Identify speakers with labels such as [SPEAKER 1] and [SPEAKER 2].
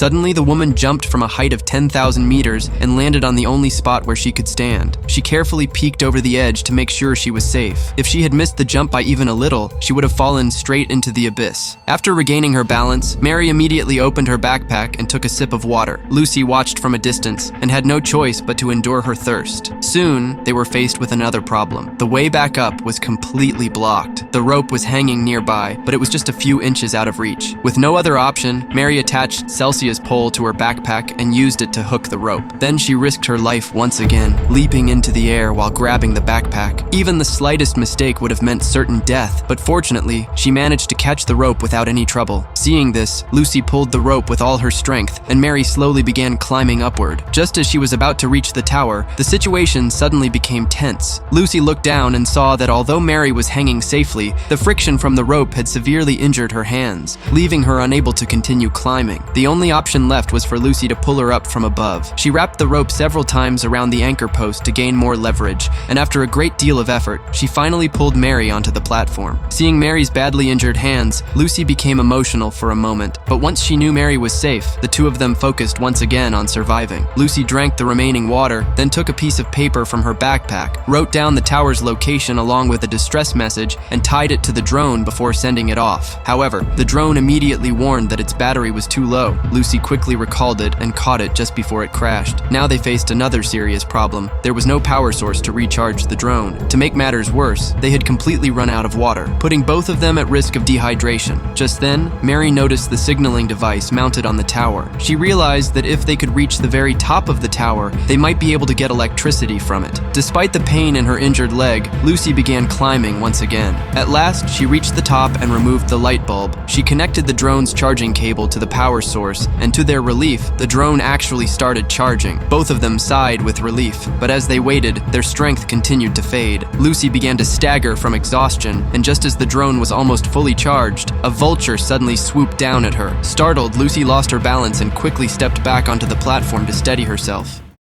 [SPEAKER 1] Suddenly, the woman jumped from a height of 10,000 meters and landed on the only spot where she could stand. She carefully peeked over the edge to make sure she was safe. If she had missed the jump by even a little, she would have fallen straight into the abyss. After regaining her balance, Mary immediately opened her backpack and took a sip of water. Lucy watched from a distance and had no choice but to endure her thirst. Soon, they were faced with another problem. The way back up was completely blocked. The rope was hanging nearby, but it was just a few inches out of reach. With no other option, Mary attached Celsia's pole to her backpack and used it to hook the rope. Then she risked her life once again, leaping into the air while grabbing the backpack. Even the slightest mistake would have meant certain death, but fortunately, she managed to catch the rope without any trouble. Seeing this, Lucy pulled the rope with all her strength, and Mary slowly began climbing upward. Just as she was about to reach the tower, the situation suddenly became tense. Lucy looked down and saw that although Mary was hanging safely, the friction from the rope had severely injured her hands, leaving her unable to continue climbing. The only option left was for Lucy to pull her up from above. She wrapped the rope several times around the anchor post to gain more leverage, and after a great deal of effort, she finally pulled Mary onto the platform. Seeing Mary's badly injured hands, Lucy became emotional for a moment, but once she knew Mary was safe, the two of them focused once again on surviving. Lucy drank the remaining water, then took a piece of paper from her backpack, wrote down the tower's location along with a distress message, and tied it to the drone before sending it off. However, the drone immediately warned that its battery was too low. Lucy quickly recalled it and caught it just before it crashed. Now they faced another serious problem. There was no power source to recharge the drone. To make matters worse, they had completely run out of water, putting both of them at risk of dehydration. Just then, Mary noticed the signaling device mounted on the tower. She realized that if they could reach the very top of the tower, they might be able to get electricity from it. Despite the pain in her injured leg, Lucy began climbing once again. At last, she reached the top and removed the light bulb. She connected the drone's charging cable to the power source, and to their relief, the drone actually started charging. Both of them sighed with relief, but as they waited, their strength continued to fade. Lucy began to stagger from exhaustion, and just as the drone was almost fully charged, a vulture suddenly swooped down at her. Startled, Lucy lost her balance and quickly stepped back onto the platform to steady herself.